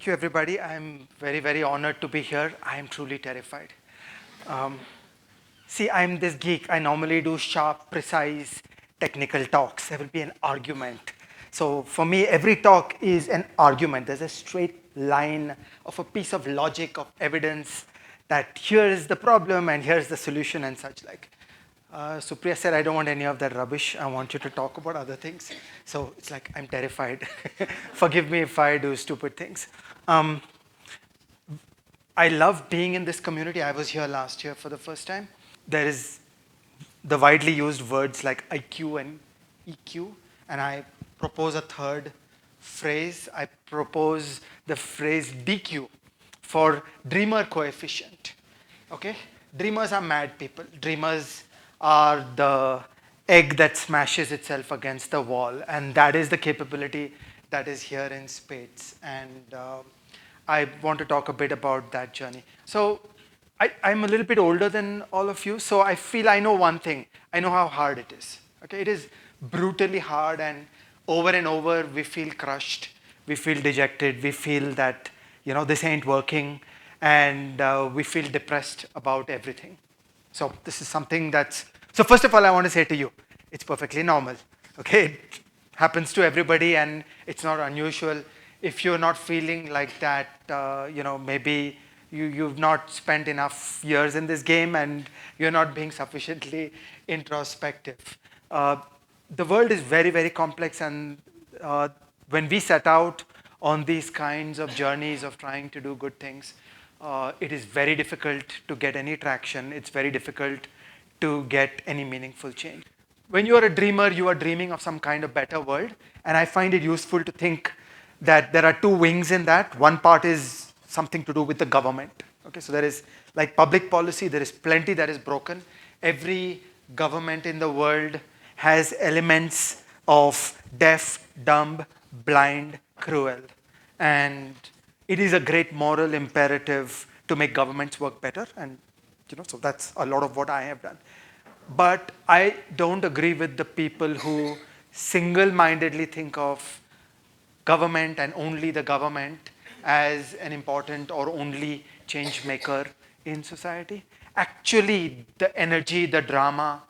you, everybody. I'm very, very honored to be here. I am truly terrified. Um, See, I'm this geek. I normally do sharp, precise, technical talks. There will be an argument. So for me, every talk is an argument. There's a straight line of a piece of logic, of evidence that here is the problem and here's the solution and such like. Supriya said, I don't want any of that rubbish. I want you to talk about other things. So it's like, I'm terrified. Forgive me if I do stupid things. Um, I love being in this community. I was here last year for the first time. There is the widely used words like IQ and EQ, and I propose a third phrase. I propose the phrase DQ for dreamer coefficient. Okay? Dreamers are mad people. Dreamers are the egg that smashes itself against the wall, and that is the capability that is here in spades. And I want to talk a bit about that journey. So I'm a little bit older than all of you, so I feel I know one thing. I know how hard it is. Okay, it is brutally hard, and over we feel crushed, we feel dejected, we feel that this ain't working, and we feel depressed about everything. So this is something that's. So first of all, I want to say to you, it's perfectly normal. Okay, it happens to everybody, and it's not unusual. If you're not feeling like that, maybe you've not spent enough years in this game and you're not being sufficiently introspective. The world is very, very complex, and when we set out on these kinds of journeys of trying to do good things, it is very difficult to get any traction. It's very difficult to get any meaningful change. When you are a dreamer, you are dreaming of some kind of better world, and I find it useful to think that there are two wings in that. One part is something to do with the government. Okay, so there is like public policy, there is plenty that is broken. Every government in the world has elements of deaf, dumb, blind, cruel. And it is a great moral imperative to make governments work better. And so that's a lot of what I have done. But I don't agree with the people who single-mindedly think of government and only the government as an important or only change maker in society. Actually, the energy, the drama,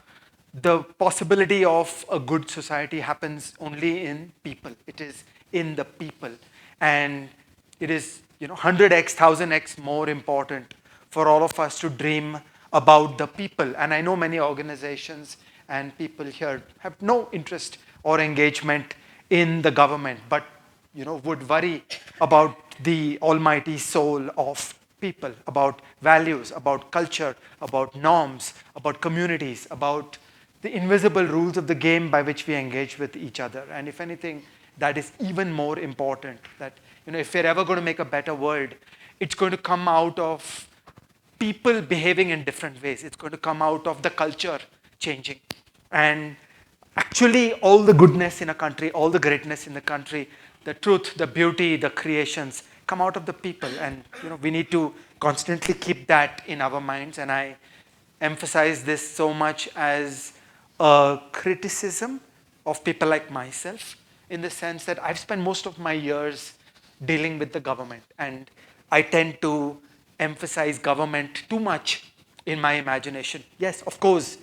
the possibility of a good society happens only in people. It is in the people. And it is 100x, 1000x more important for all of us to dream about the people. And I know many organizations and people here have no interest or engagement in the government, but would worry about the almighty soul of people, about values, about culture, about norms, about communities, about the invisible rules of the game by which we engage with each other. And if anything, that is even more important, that if we're ever going to make a better world, it's going to come out of people behaving in different ways. It's going to come out of the culture changing. And actually, all the goodness in a country, all the greatness in the country, the truth, the beauty, the creations come out of the people. And we need to constantly keep that in our minds. And I emphasize this so much as a criticism of people like myself, in the sense that I've spent most of my years dealing with the government. And I tend to emphasize government too much in my imagination. Yes, of course,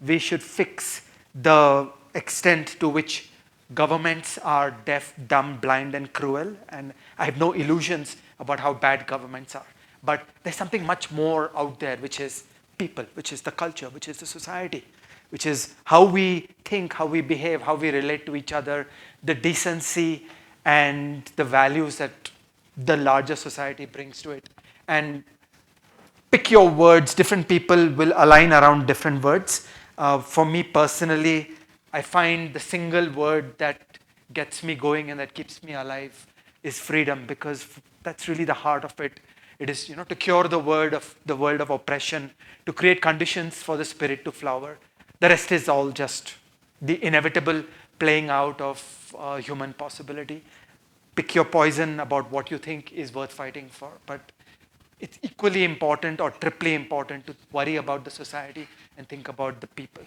we should fix the extent to which governments are deaf, dumb, blind, and cruel. And I have no illusions about how bad governments are. But there's something much more out there, which is people, which is the culture, which is the society, which is how we think, how we behave, how we relate to each other, the decency and the values that the larger society brings to it. And pick your words. Different people will align around different words. For me personally, I find the single word that gets me going and that keeps me alive is freedom, because that's really the heart of it. It is, to cure the world of oppression, to create conditions for the spirit to flower. The rest is all just the inevitable playing out of human possibility. Pick your poison about what you think is worth fighting for, but it's equally important or triply important to worry about the society and think about the people.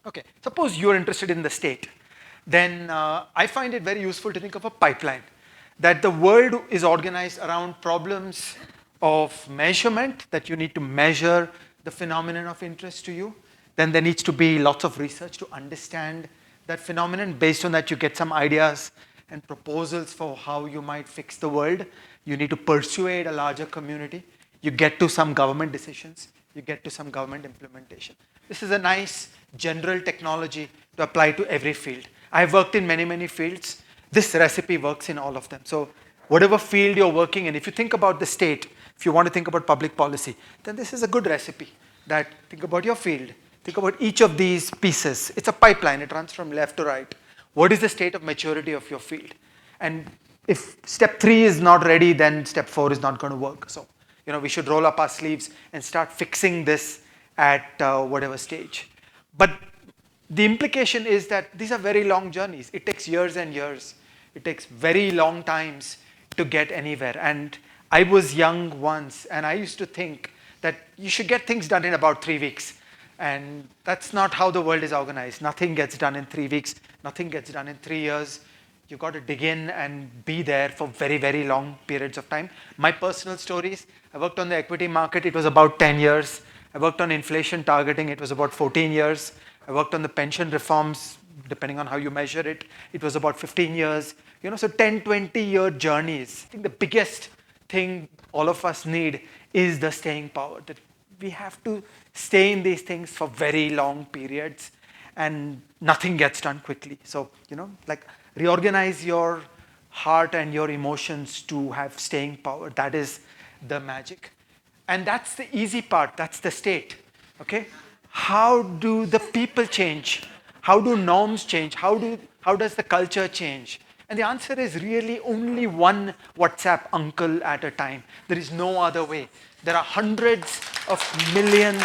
Okay, suppose you're interested in the state, then I find it very useful to think of a pipeline. that the world is organized around problems of measurement, that you need to measure the phenomenon of interest to you. Then there needs to be lots of research to understand that phenomenon. Based on that, you get some ideas and proposals for how you might fix the world. You need to persuade a larger community. You get to some government decisions. You get to some government implementation. This is a nice general technology to apply to every field. I've worked in many, many fields. This recipe works in all of them. So whatever field you're working in, if you think about the state, if you want to think about public policy, then this is a good recipe. That think about your field. Think about each of these pieces. It's a pipeline. It runs from left to right. What is the state of maturity of your field? And if step 3 is not ready, then step 4 is not going to work. So, we should roll up our sleeves and start fixing this at whatever stage. But the implication is that these are very long journeys. It takes years and years. It takes very long times to get anywhere. And I was young once, and I used to think that you should get things done in about 3 weeks. And that's not how the world is organized. Nothing gets done in 3 weeks. Nothing gets done in 3 years. You've got to dig in and be there for very, very long periods of time. My personal stories, I worked on the equity market. It was about 10 years. I worked on inflation targeting. It was about 14 years. I worked on the pension reforms, depending on how you measure it. It was about 15 years. So 10, 20-year journeys. I think the biggest thing all of us need is the staying power. That we have to stay in these things for very long periods, and nothing gets done quickly. So, like reorganize your heart and your emotions to have staying power. That is the magic. And that's the easy part. That's the state. Okay? How do the people change? How do norms change? How does the culture change? And the answer is really only one WhatsApp uncle at a time. There is no other way. There are hundreds of millions.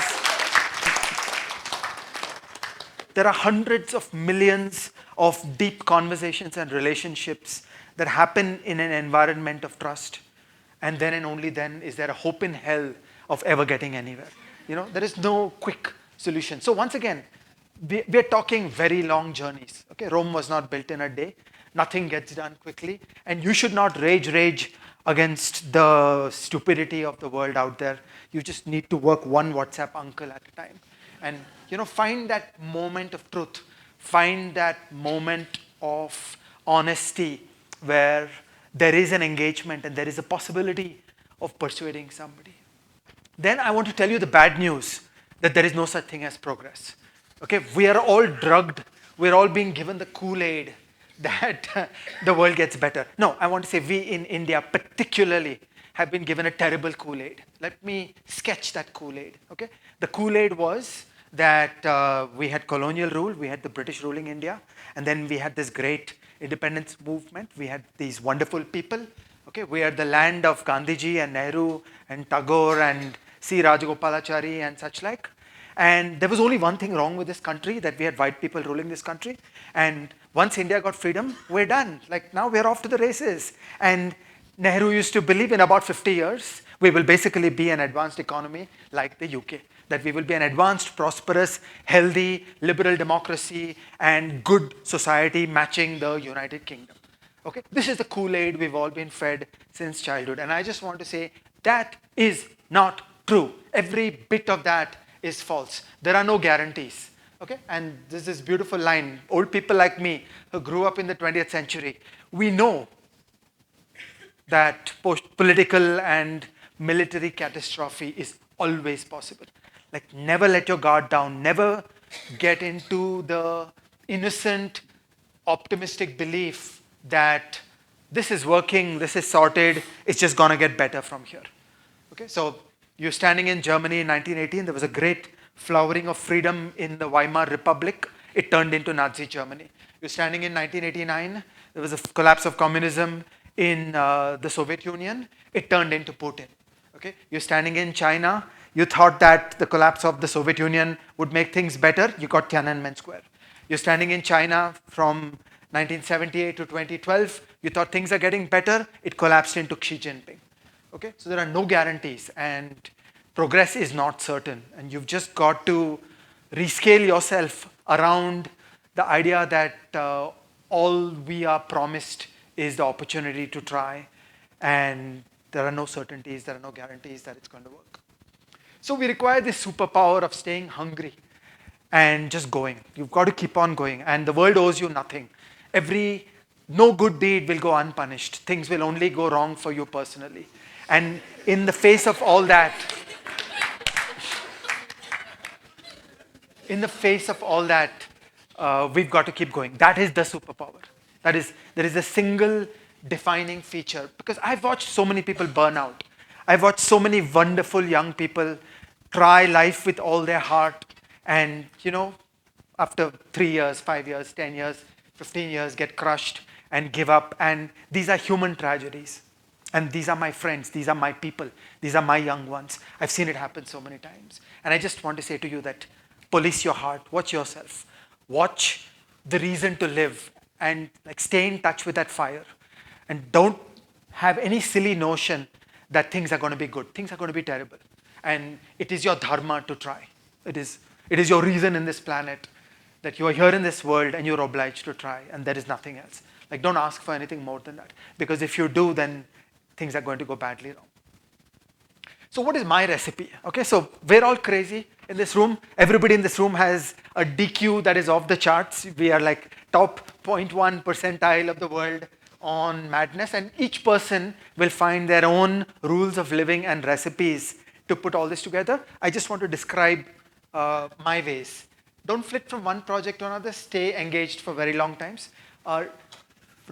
There are hundreds of millions of deep conversations and relationships that happen in an environment of trust. And then and only then is there a hope in hell of ever getting anywhere. There is no quick solution. So once again, we're talking very long journeys. Okay, Rome was not built in a day. Nothing gets done quickly. And you should not rage against the stupidity of the world out there. You just need to work one WhatsApp uncle at a time. And find that moment of truth. Find that moment of honesty where there is an engagement and there is a possibility of persuading somebody. Then I want to tell you the bad news, that there is no such thing as progress. Okay, we are all drugged. We're all being given the KoolAid that the world gets better. No, I want to say we in India particularly have been given a terrible KoolAid. Let me sketch that KoolAid. Okay, the KoolAid was that we had colonial rule, we had the British ruling India, and then we had this great independence movement. We had these wonderful people. Okay, we are the land of Gandhiji and Nehru and Tagore and C. Rajagopalachari and such like. And there was only one thing wrong with this country, that we had white people ruling this country. And once India got freedom, we're done. Like now we're off to the races. And Nehru used to believe in about 50 years, we will basically be an advanced economy like the UK. That we will be an advanced, prosperous, healthy, liberal democracy and good society matching the United Kingdom. Okay, this is the KoolAid we've all been fed since childhood. And I just want to say that is not true. Every bit of that is false. There are no guarantees. Okay, and there's this beautiful line. Old people like me who grew up in the 20th century, we know that political and military catastrophe is always possible. Like never let your guard down. Never get into the innocent, optimistic belief that this is working, this is sorted, it's just going to get better from here. Okay, so you're standing in Germany in 1918. There was a great flowering of freedom in the Weimar Republic. It turned into Nazi Germany. You're standing in 1989. There was a collapse of communism in the Soviet Union. It turned into Putin. Okay, you're standing in China. You thought that the collapse of the Soviet Union would make things better. You got Tiananmen Square. You're standing in China from 1978 to 2012. You thought things are getting better. It collapsed into Xi Jinping. Okay, so there are no guarantees, and progress is not certain. And you've just got to rescale yourself around the idea that all we are promised is the opportunity to try, and there are no certainties, there are no guarantees that it's going to work. So we require this superpower of staying hungry and just going. You've got to keep on going, and the world owes you nothing. No good deed will go unpunished. Things will only go wrong for you personally. And in the face of all that, we've got to keep going. That is the superpower. There is a single defining feature. Because I've watched so many people burn out. I've watched so many wonderful young people try life with all their heart, and after 3 years, 5 years, 10 years, 15 years, get crushed and give up. And these are human tragedies. And these are my friends, these are my people, these are my young ones. I've seen it happen so many times. And I just want to say to you that police your heart, watch yourself, watch the reason to live, and stay in touch with that fire. And don't have any silly notion that things are going to be good. Things are going to be terrible. And it is your dharma to try. It is your reason in this planet, that you are here in this world and you're obliged to try, and there is nothing else. Don't ask for anything more than that. Because if you do, then things are going to go badly wrong. So what is my recipe? Okay, so we're all crazy in this room. Everybody in this room has a DQ that is off the charts. We are top 0.1 percentile of the world on madness, and each person will find their own rules of living and recipes to put all this together. I just want to describe my ways. Don't flit from one project to another. Stay engaged for very long times.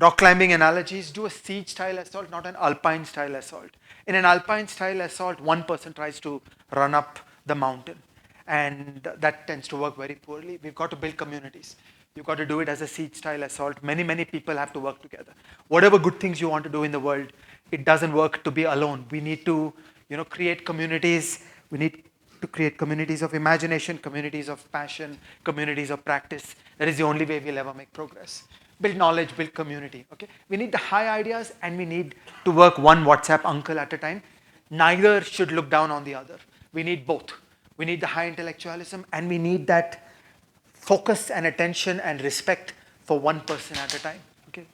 Rock climbing analogies, do a siege style assault, not an alpine style assault. In an alpine style assault, one person tries to run up the mountain, and that tends to work very poorly. We've got to build communities. You've got to do it as a siege style assault. Many, many people have to work together. Whatever good things you want to do in the world, it doesn't work to be alone. We need to create communities. We need to create communities of imagination, communities of passion, communities of practice. That is the only way we'll ever make progress. Build knowledge, build community. Okay, we need the high ideas, and we need to work one WhatsApp uncle at a time. Neither should look down on the other. We need both. We need the high intellectualism, and we need that focus and attention and respect for one person at a time. Okay,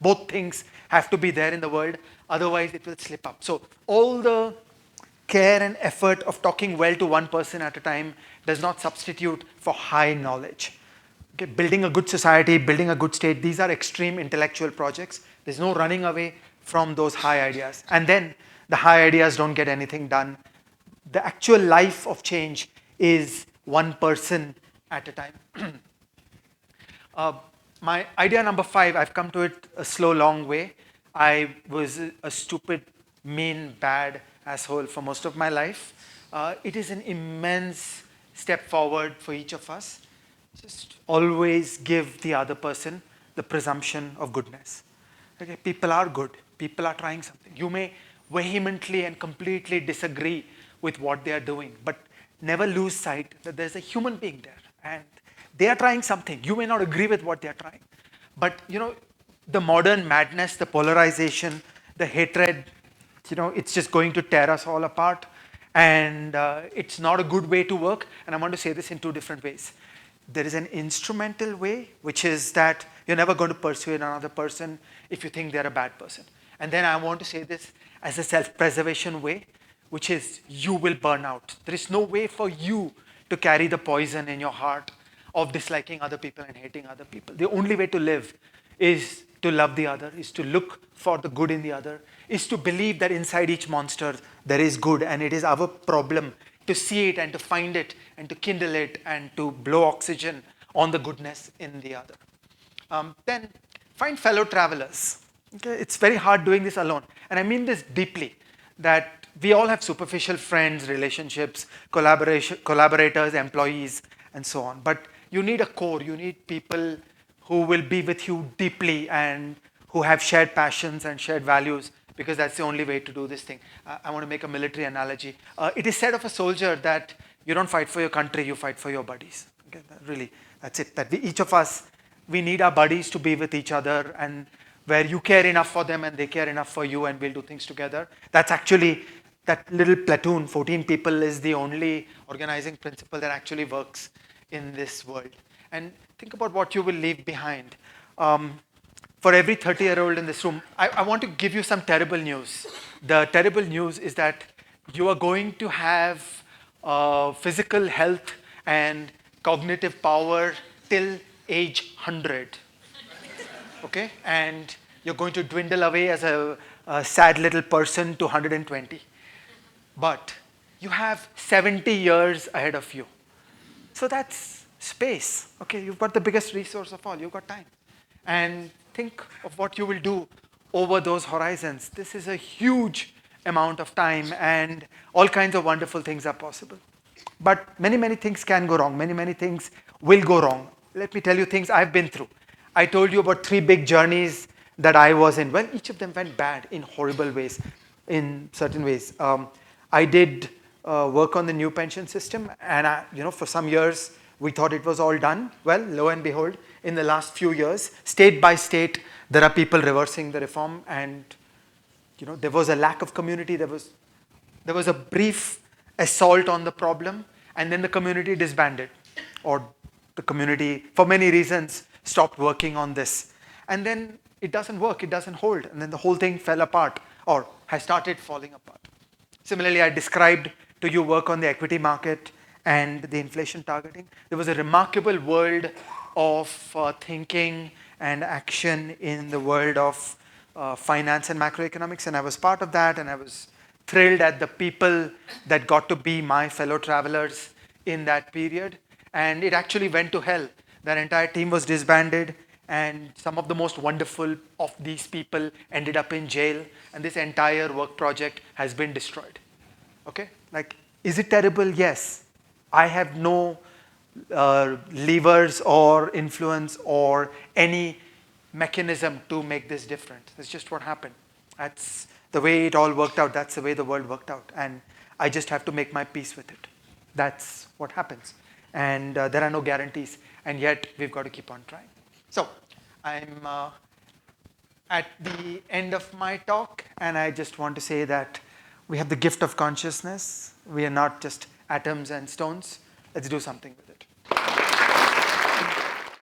both things have to be there in the world, otherwise it will slip up. So all the care and effort of talking well to one person at a time does not substitute for high knowledge. Okay, building a good society, building a good state, these are extreme intellectual projects. There's no running away from those high ideas. And then the high ideas don't get anything done. The actual life of change is one person at a time. My idea number 5, I've come to it a slow, long way. I was a stupid, mean, bad asshole for most of my life. It is an immense step forward for each of us. Just always give the other person the presumption of goodness. Okay, people are good. People are trying something. You may vehemently and completely disagree with what they are doing, but never lose sight that there's a human being there, and they are trying something. You may not agree with what they are trying, but the modern madness, the polarization, the hatred, it's just going to tear us all apart, and it's not a good way to work. And I want to say this in 2 different ways. There is an instrumental way, which is that you're never going to persuade another person if you think they're a bad person. And then I want to say this as a self-preservation way, which is you will burn out. There is no way for you to carry the poison in your heart of disliking other people and hating other people. The only way to live is to love the other, is to look for the good in the other, is to believe that inside each monster there is good, and it is our problem to see it and to find it and to kindle it and to blow oxygen on the goodness in the other. Then find fellow travelers. Okay? It's very hard doing this alone. And I mean this deeply, that we all have superficial friends, relationships, collaborators, employees, and so on. But you need a core. You need people who will be with you deeply and who have shared passions and shared values, because that's the only way to do this thing. I want to make a military analogy. It is said of a soldier that you don't fight for your country, you fight for your buddies. Okay? Really, that's it. That each of us, we need our buddies to be with each other, and where you care enough for them and they care enough for you, and we'll do things together. That's actually, that little platoon, 14 people, is the only organizing principle that actually works in this world. And think about what you will leave behind. for every 30-year-old in this room, I want to give you some terrible news. The terrible news is that you are going to have physical health and cognitive power till age 100. Okay? And you're going to dwindle away as a sad little person to 120. But you have 70 years ahead of you. So that's space. Okay, you've got the biggest resource of all. You've got time. And think of what you will do over those horizons. This is a huge amount of time, and all kinds of wonderful things are possible. But many, many things can go wrong. Many, many things will go wrong. Let me tell you things I've been through. I told you about 3 big journeys that I was in. Well, each of them went bad in horrible ways, in certain ways. I did work on the new pension system, and for some years we thought it was all done. Well, lo and behold, in the last few years, state by state, there are people reversing the reform, and there was a lack of community. There was a brief assault on the problem, and then the community disbanded, or the community, for many reasons, stopped working on this. And then it doesn't work, it doesn't hold, and then the whole thing fell apart, or has started falling apart. Similarly, I described to you work on the equity market and the inflation targeting. There was a remarkable world of thinking and action in the world of finance and macroeconomics, and I was part of that, and I was thrilled at the people that got to be my fellow travelers in that period. And it actually went to hell. That entire team was disbanded, and some of the most wonderful of these people ended up in jail, and this entire work project has been destroyed. Okay? Like, is it terrible? Yes. I have no levers or influence or any mechanism to make this different. That's just what happened. That's the way it all worked out. That's the way the world worked out. And I just have to make my peace with it. That's what happens. And there are no guarantees. And yet, we've got to keep on trying. So, I'm at the end of my talk, and I just want to say that we have the gift of consciousness. We are not just atoms and stones. Let's do something with it.